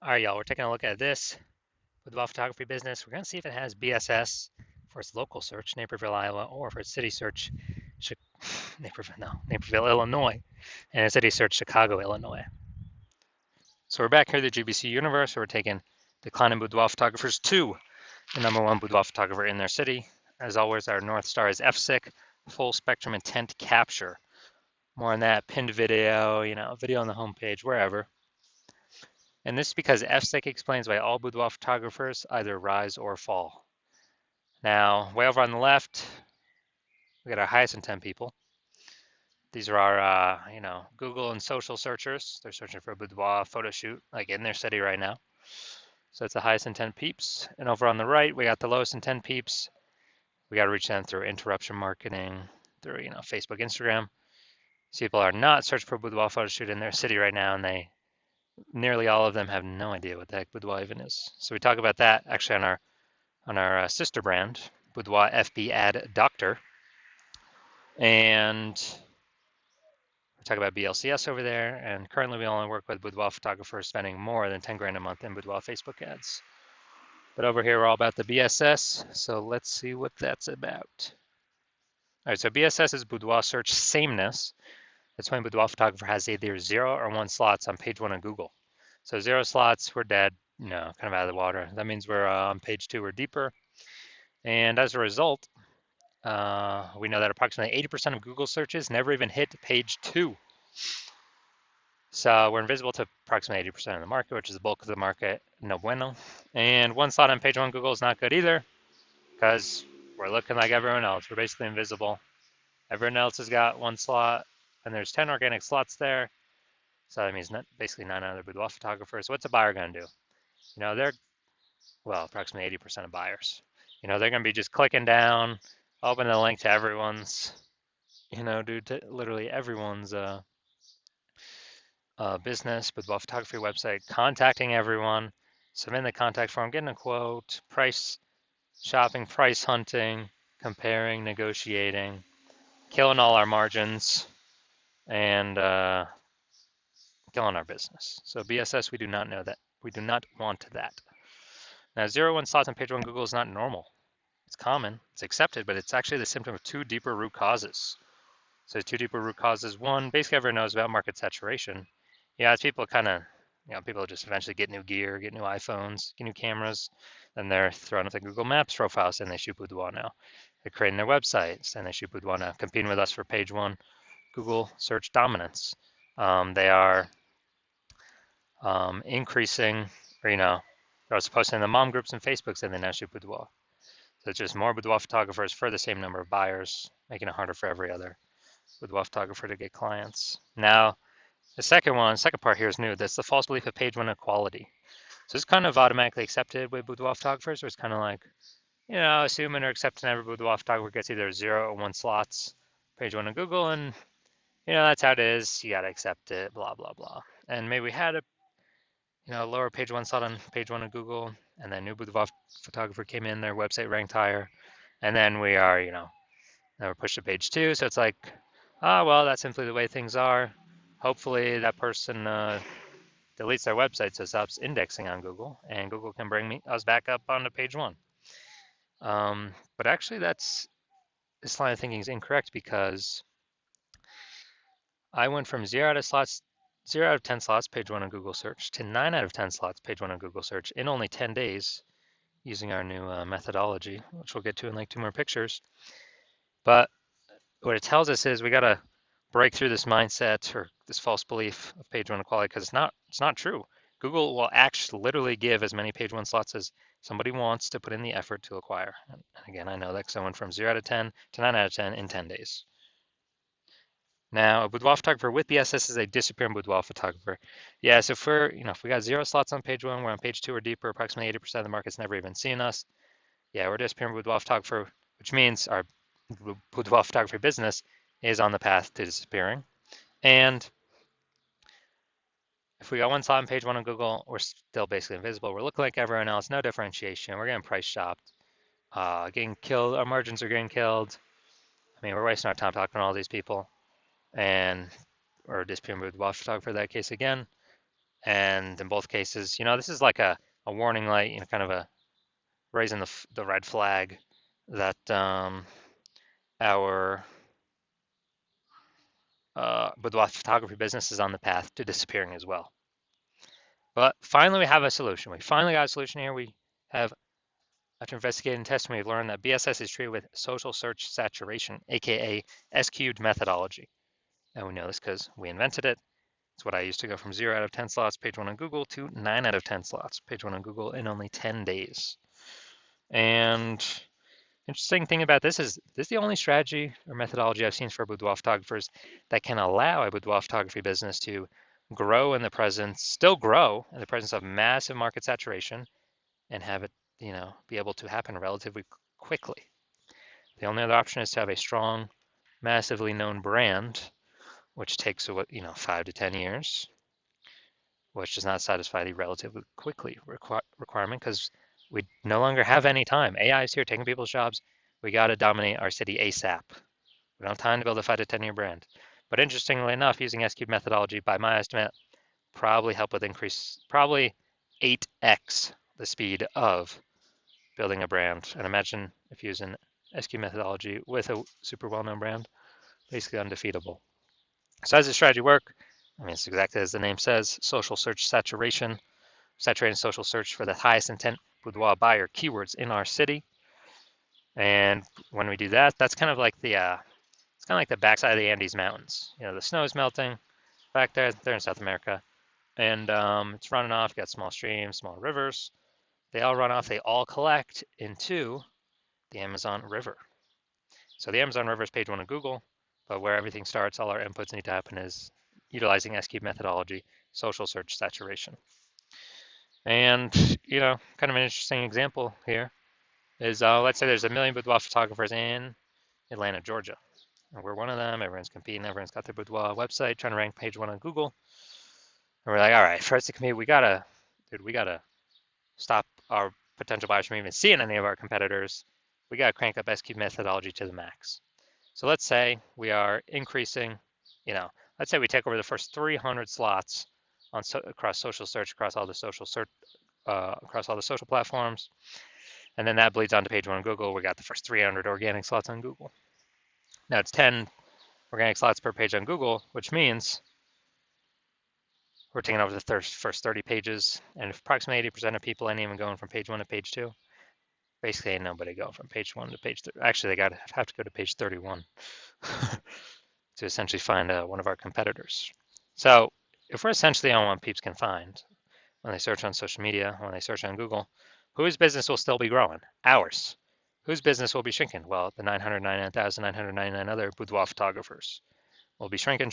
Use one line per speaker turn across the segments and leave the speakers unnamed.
All right, y'all, we're taking a look at this boudoir photography business. We're going to see if it has BSS for its local search, Naperville, Iowa, or for its city search, Naperville, Illinois, and its city search, Chicago, Illinois. So we're back here at the GBC universe. We're taking declining boudoir photographers to the #1 boudoir photographer in their city. As always, our North Star is FSIC, full spectrum intent capture. More on that, pinned video, video on the homepage, wherever. And this is because FSIC explains why all boudoir photographers either rise or fall. Now, way over on the left, we got our highest intent people. These are our, Google and social searchers. They're searching for a boudoir photo shoot, like in their city right now. So that's the highest intent peeps. And over on the right, we got the lowest intent peeps. We got to reach them through interruption marketing, through, Facebook, Instagram. These people are not searching for a boudoir photo shoot in their city right now, and nearly all of them have no idea what the heck boudoir even is. So we talk about that actually on our sister brand, Boudoir FB Ad Doctor. And we talk about BLCS over there. And currently we only work with boudoir photographers spending more than 10 grand a month in boudoir Facebook ads. But over here, we're all about the BSS. So let's see what that's about. All right, so BSS is boudoir search sameness. That's when boudoir photographer has either 0 or 1 slots on page 1 of Google. So 0 slots, we're dead, kind of out of the water. That means we're on page 2 or deeper. And as a result, we know that approximately 80% of Google searches never even hit page 2. So we're invisible to approximately 80% of the market, which is the bulk of the market, no bueno. And 1 slot on page 1 Google is not good either, because we're looking like everyone else. We're basically invisible. Everyone else has got 1 slot, and there's 10 organic slots there. So that means basically 9 other boudoir photographers. What's a buyer going to do? They're, approximately 80% of buyers. They're going to be just clicking down, open the link to everyone's, to literally everyone's business, boudoir photography website, contacting everyone, submitting the contact form, getting a quote, price shopping, price hunting, comparing, negotiating, killing all our margins, and killing our business. So BSS, we do not know that. We do not want that. Now, 0-1 slots on page 1 Google is not normal. It's common, it's accepted, but it's actually the symptom of 2 deeper root causes. So 2 deeper root causes. One, basically everyone knows about market saturation. Yeah, as people kind of, people just eventually get new gear, get new iPhones, get new cameras, then they're throwing up the Google Maps profiles and they shoot boudoir now. They're creating their websites and they shoot boudoir now, competing with us for page 1 Google search dominance. They are increasing, or, they're also posting in the mom groups and Facebooks and they now shoot boudoir. So it's just more boudoir photographers for the same number of buyers, making it harder for every other boudoir photographer to get clients. Now, the second part here is new. That's the false belief of page 1 equality. So it's kind of automatically accepted with boudoir photographers, where it's kind of like, assuming or accepting every boudoir photographer gets either 0 or 1 slots, page 1 of Google, and, that's how it is. You got to accept it, blah, blah, blah. And maybe we had a, lower page 1 slot on page 1 of Google, and then new boudoir photographer came in, their website ranked higher, and then we are, now we're pushed to page 2. So it's like, well, that's simply the way things are. Hopefully that person deletes their website so it stops indexing on Google, and Google can bring us back up onto page 1. But actually, this line of thinking is incorrect, because I went from 0 out of 10 slots, page 1 on Google search, to 9 out of 10 slots, page 1 on Google search in only 10 days using our new methodology, which we'll get to in like 2 more pictures. But what it tells us is we got to break through this mindset or this false belief of page 1 equality, because it's not true. Google will actually literally give as many page 1 slots as somebody wants to put in the effort to acquire. And again, I know that because I went from 0 out of 10 to 9 out of 10 in 10 days. Now, a boudoir photographer with BSS is a disappearing boudoir photographer. Yeah, so if we got 0 slots on page 1, we're on page 2 or deeper, approximately 80% of the market's never even seen us. Yeah, we're a disappearing boudoir photographer, which means our boudoir photography business is on the path to disappearing. And if we got 1 slot on page 1 on Google, we're still basically invisible. We're looking like everyone else, no differentiation. We're getting price shopped, getting killed. Our margins are getting killed. I mean, we're wasting our time talking to all these people, and we're a disappearing boudoir photographer in that case again. And in both cases, this is like a warning light, kind of a raising the red flag that our boudoir photography business is on the path to disappearing as well. But finally, we have a solution. We finally got a solution here. We have, after investigating and testing, we've learned that BSS is treated with social search saturation, aka S-cubed methodology. And we know this because we invented it. It's what I used to go from 0 out of 10 slots, page 1 on Google, to 9 out of 10 slots, page 1 on Google, in only 10 days. And interesting thing about this is the only strategy or methodology I've seen for boudoir photographers that can allow a boudoir photography business to still grow in the presence of massive market saturation and have it, be able to happen relatively quickly. The only other option is to have a strong, massively known brand, which takes, 5 to 10 years, which does not satisfy the relatively quickly requirement because we no longer have any time. AI is here taking people's jobs. We got to dominate our city ASAP. We don't have time to build a 5 to 10-year brand. But interestingly enough, using S-cube methodology, by my estimate, probably 8x the speed of building a brand. And imagine if you use an S-cube methodology with a super well-known brand, basically undefeatable. So how does this strategy work? I mean, it's exactly as the name says, social search saturation, saturating social search for the highest intent boudoir buyer keywords in our city. And when we do that, that's kind of like it's kind of like the backside of the Andes Mountains. The snow is melting back there. They're in South America, and it's running off. You got small streams, small rivers. They all run off. They all collect into the Amazon River. So the Amazon River is page 1 of Google, but where everything starts, all our inputs need to happen is utilizing S-cube methodology, social search saturation. And, kind of an interesting example here is let's say there's 1 million boudoir photographers in Atlanta, Georgia. And we're one of them. Everyone's competing. Everyone's got their boudoir website trying to rank page 1 on Google. And we're like, all right, for us to compete, we gotta stop our potential buyers from even seeing any of our competitors. We gotta crank up S-cube methodology to the max. So let's say we are increasing, let's say we take over the first 300 slots across social search, across all the social platforms, and then that bleeds onto page 1 on Google. We got the first 300 organic slots on Google. Now it's 10 organic slots per page on Google, which means we're taking over the first 30 pages, and if approximately 80% of people ain't even going from page 1 to page 2, basically ain't nobody going from page 1 to page 3. Actually, they have to go to page 31 to essentially find one of our competitors. So if we're essentially on what peeps can find when they search on social media, when they search on Google, whose business will still be growing? Ours. Whose business will be shrinking? Well, the 999,999 other boudoir photographers will be shrinking.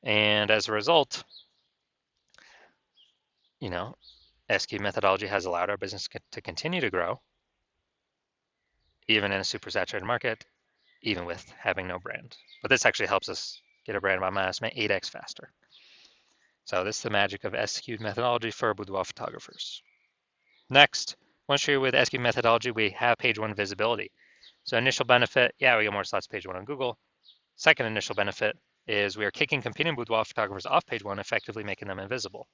And as a result, S-cube methodology has allowed our business to continue to grow, even in a super saturated market, even with having no brand. But this actually helps us get a brand by my estimate 8x faster. So this is the magic of S-cube methodology for boudoir photographers. Next, once you're with S-cube methodology, we have page 1 visibility. So initial benefit, we get more slots page 1 on Google. Second initial benefit is we are kicking competing boudoir photographers off page 1, effectively making them invisible.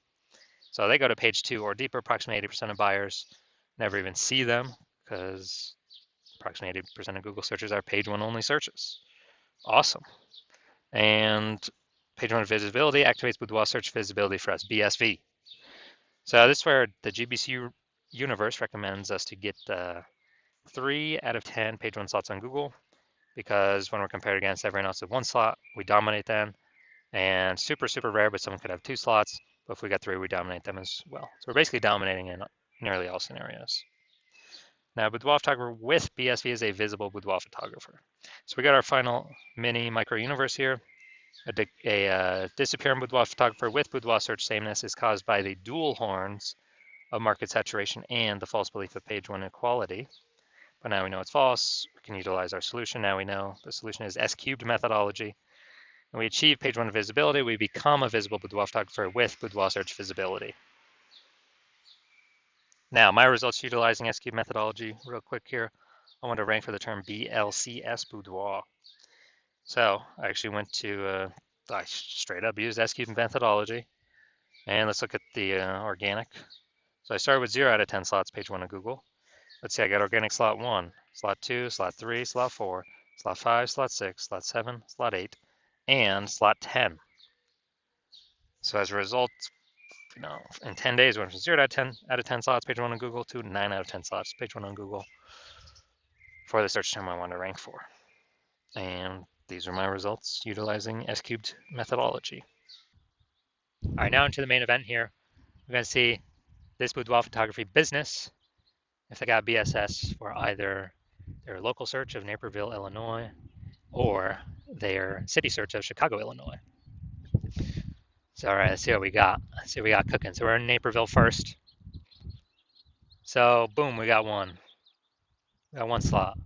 So they go to page 2 or deeper. Approximately 80% of buyers never even see them because approximately 80% of Google searches are page 1 only searches. Awesome. And page 1 visibility activates boudoir search visibility for us, BSV. So this is where the GBC universe recommends us to get 3 out of 10 page 1 slots on Google, because when we're compared against everyone else with 1 slot, we dominate them. And super, super rare, but someone could have 2 slots. But if we got 3, we dominate them as well. So we're basically dominating in nearly all scenarios. Now, boudoir photographer with BSV is a visible boudoir photographer. So we got our final mini micro universe here. A disappearing boudoir photographer with boudoir search sameness is caused by the dual horns of market saturation and the false belief of page 1 equality. But now we know it's false. We can utilize our solution. Now we know the solution is S-cubed methodology. And we achieve page 1 visibility. We become a visible boudoir photographer with boudoir search visibility. Now, my results utilizing S-cube methodology, real quick here. I want to rank for the term BLCS boudoir. So I actually went to, I straight up used S-cube methodology And let's look at the organic. So I started with 0 out of 10 slots, page 1 of Google. Let's see, I got organic slot 1, slot 2, slot 3, slot 4, slot 5, slot 6, slot 7, slot 8, and slot 10. So as a result, in 10 days, we went from 0 out of 10 slots, page 1 on Google, to 9 out of 10 slots, page 1 on Google for the search term I want to rank for. And these are my results utilizing S-cubed methodology. All right, now into the main event here. We're going to see this boudoir photography business, if they got BSS for either their local search of Naperville, Illinois, or their city search of Chicago, Illinois. So, all right, let's see what we got. Let's see what we got cooking. So we're in Naperville first. So, boom, we got one. We got one slot.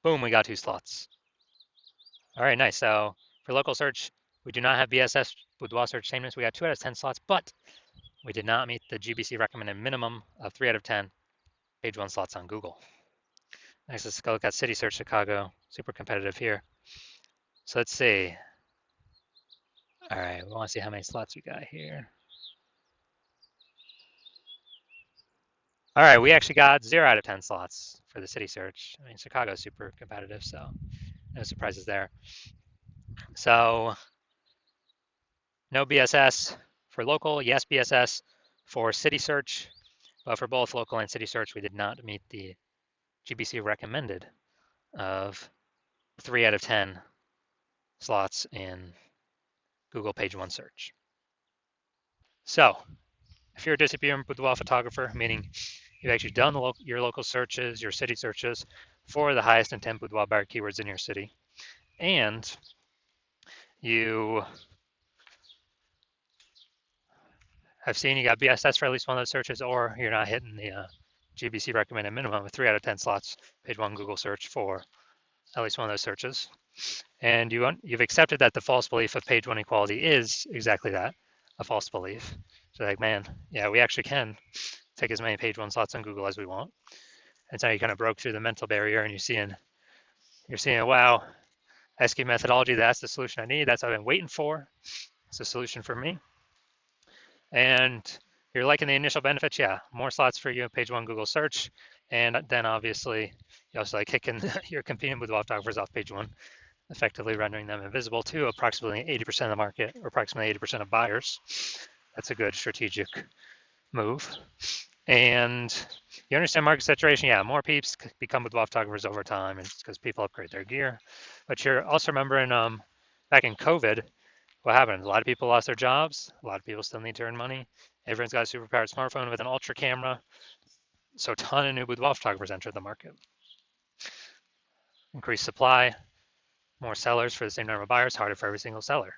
Boom, we got 2 slots. All right, nice. So for local search, we do not have BSS boudoir search sameness. We got 2 out of 10 slots, but we did not meet the GBC recommended minimum of 3 out of 10 page 1 slots on Google. Next, let's go look at City Search Chicago. Super competitive here. So let's see. All right, we want to see how many slots we got here. All right, we actually got 0 out of 10 slots for the city search. I mean, Chicago's super competitive, so no surprises there. So no BSS for local, yes BSS for city search, but for both local and city search, we did not meet the GBC recommended of 3 out of 10 slots in Google page 1 search. So if you're a disappearing boudoir photographer, meaning you've actually done your local searches, your city searches for the highest intent boudoir buyer keywords in your city, and you have seen you got BSS for at least one of those searches, or you're not hitting the GBC recommended minimum of 3 out of 10 slots, page 1 Google search for at least one of those searches. And you've accepted that the false belief of page 1 equality is exactly that, a false belief. So like, man, yeah, we actually can take as many page 1 slots on Google as we want. And so you kind of broke through the mental barrier and you're seeing, wow, S-cubed methodology, that's the solution I need. That's what I've been waiting for. It's a solution for me. And you're liking the initial benefits, yeah, more slots for you, page 1 Google search. And then obviously you also like kicking your competing with photographers off page 1, effectively rendering them invisible to approximately 80% of the market, or approximately 80% of buyers. That's a good strategic move. And you understand market saturation, yeah, more peeps become boudoir photographers over time, and it's because people upgrade their gear. But you're also remembering back in COVID, what happened? A lot of people lost their jobs. A lot of people still need to earn money. Everyone's got a superpowered smartphone with an ultra camera. So a ton of new boudoir photographers entered the market. Increased supply, more sellers for the same number of buyers, harder for every single seller.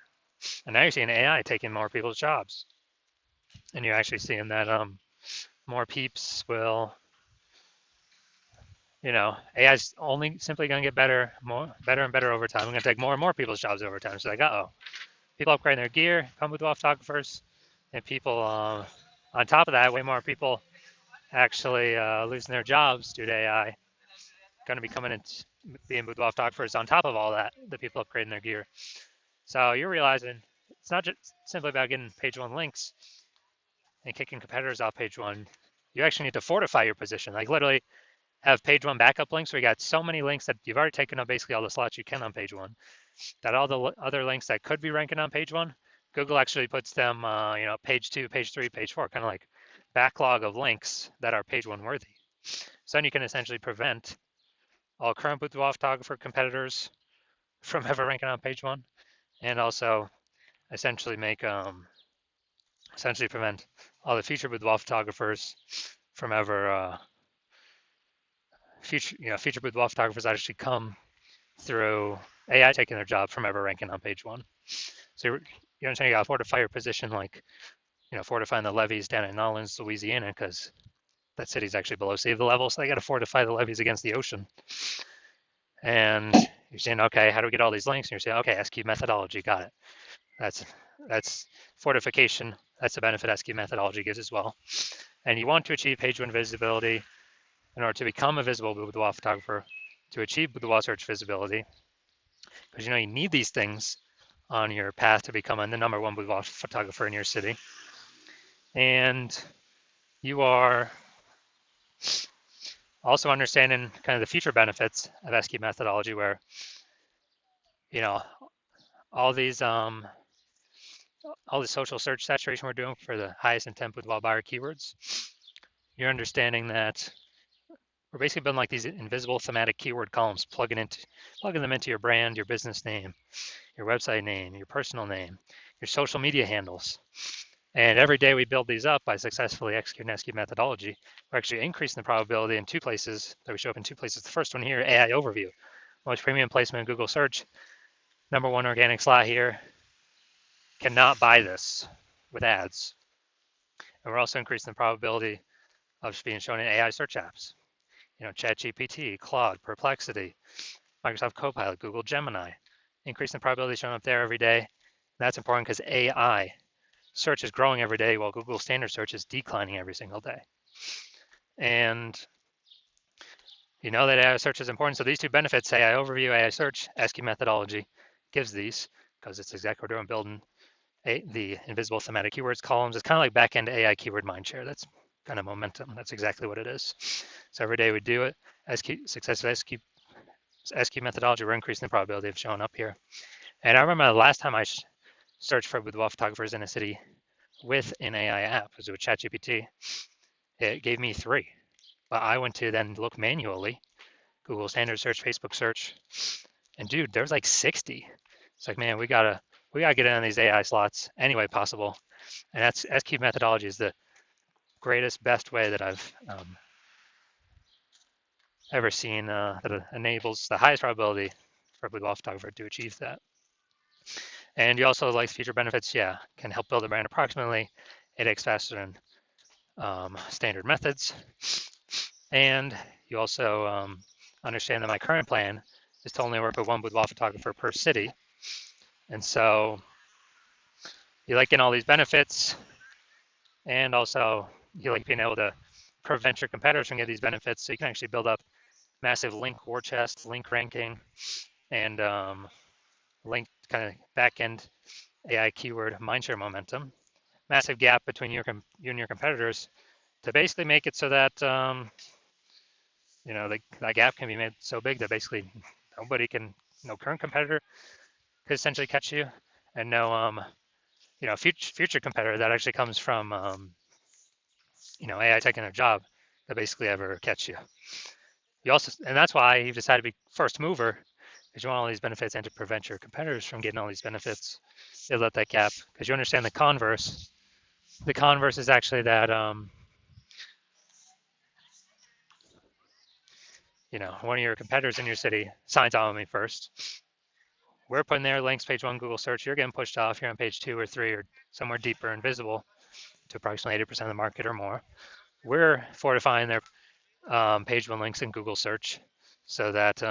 And now you're seeing AI taking more people's jobs. And you're actually seeing that more peeps will, AI's only simply going to get better and better over time. We're going to take more and more people's jobs over time. So like, people upgrading their gear, come with photographers, and people, on top of that, way more people actually losing their jobs due to AI, going to be coming and being boudoir photographers on top of all that, the people upgrading their gear. So you're realizing it's not just simply about getting page 1 links and kicking competitors off page 1. You actually need to fortify your position, like literally have page 1 backup links where you got so many links that you've already taken up basically all the slots you can on page 1, that all the other links that could be ranking on page 1, Google actually puts them, page 2, page 3, page 4, kind of like backlog of links that are page 1 worthy. So then you can essentially prevent all current boudoir photographer competitors from ever ranking on page 1, and also essentially prevent all the future boudoir photographers from ever future boudoir photographers actually come through AI taking their job from ever ranking on page 1. So you understand, you got to fortify your position, like fortifying the levees down in Nolens, Louisiana, because that city's actually below sea level, so they got to fortify the levees against the ocean. And you're saying, okay, how do we get all these links? And you're saying, okay, S-cubed methodology, got it. That's fortification. That's the benefit S-cubed methodology gives as well. And you want to achieve page 1 visibility in order to become a visible boudoir photographer, to achieve boudoir search visibility, because you need these things on your path to becoming the #1 boudoir photographer in your city. And you are also understanding kind of the future benefits of SQ methodology, where you know all these all the social search saturation we're doing for the highest intent boudoir buyer keywords. You're understanding that we're basically building like these invisible thematic keyword columns, plugging them into your brand, your business name, your website name, your personal name, your social media handles. And every day we build these up by successfully executing SQ methodology. We're actually increasing the probability in 2 places, that we show up in 2 places. The first one here, AI overview. Most premium placement in Google search. #1 organic slot here. Cannot buy this with ads. And we're also increasing the probability of being shown in AI search apps. ChatGPT, Claude, Perplexity, Microsoft Copilot, Google Gemini. Increasing the probability showing up there every day. That's important because AI search is growing every day while Google standard search is declining every single day. And you know that AI search is important. So these 2 benefits, AI overview, AI search, SQ methodology gives these, because it's exactly what we're doing, building the invisible thematic keywords columns. It's kind of like back-end AI keyword mindshare. That's kind of momentum. That's exactly what it is. So every day we do it. Successful SQ methodology, we're increasing the probability of showing up here. And I remember the last time I searched for boudoir photographers in a city with an AI app, was with ChatGPT. It gave me 3. But I went to then look manually, Google standard search, Facebook search, and dude, there's like 60. It's like, man, we gotta get in on these AI slots any way possible. And that's SQ methodology is the greatest, best way that I've ever seen that enables the highest probability for a boudoir photographer to achieve that. And you also like future benefits, yeah, can help build a brand approximately 8x faster than standard methods. And you also understand that my current plan is to only work with 1 boudoir photographer per city. And so you like getting all these benefits, and also you like being able to prevent your competitors from getting these benefits, so you can actually build up massive link war chest, link ranking, and link kind of back-end AI keyword mindshare momentum. Massive gap between you and your competitors to basically make it so that that gap can be made so big that basically no current competitor could essentially catch you, and no future competitor that actually comes from AI taking a job to basically ever catch you. And that's why you've decided to be first mover, because you want all these benefits and to prevent your competitors from getting all these benefits. You let that gap, because you understand the converse. The converse is actually that one of your competitors in your city signs on me first. We're putting their links page 1 Google search. You're getting pushed off. You're on page 2 or 3 or somewhere deeper and visible to approximately 80% of the market or more. We're fortifying their page 1 links in Google search so that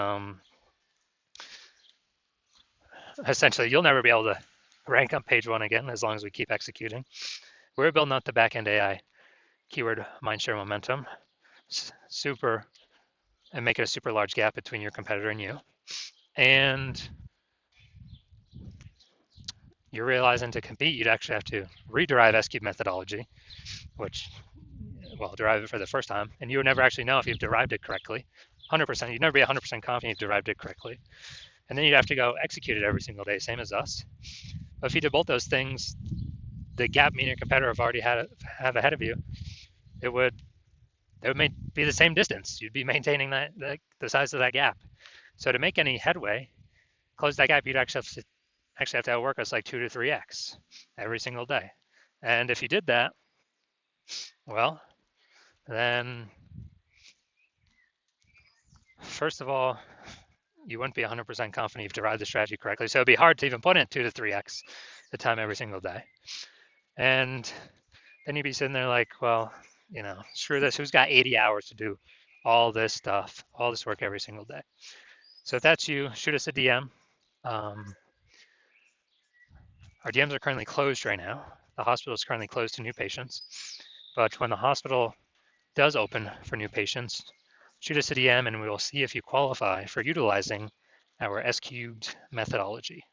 essentially you'll never be able to rank on page 1 again as long as we keep executing. We're building up the backend AI keyword mindshare momentum, and make it a super large gap between your competitor and you. And you're realizing to compete, you'd actually have to rederive SQ methodology, which, derive it for the first time, and you would never actually know if you've derived it correctly. 100%, you'd never be 100% confident you've derived it correctly. And then you'd have to go execute it every single day, same as us. But if you did both those things, the gap me and your competitor have already have ahead of you, it would be the same distance. You'd be maintaining the size of that gap. So to make any headway, close that gap, you'd actually have to outwork us like 2 to 3x every single day. And if you did that, well, then first of all, you wouldn't be 100% confident you've derived the strategy correctly. So it'd be hard to even put in 2 to 3x the time every single day. And then you'd be sitting there like, well, screw this. Who's got 80 hours to do all this stuff, all this work every single day? So if that's you, shoot us a DM. Our DMs are currently closed right now. The hospital is currently closed to new patients. But when the hospital does open for new patients, shoot us a DM and we will see if you qualify for utilizing our SQ'd methodology.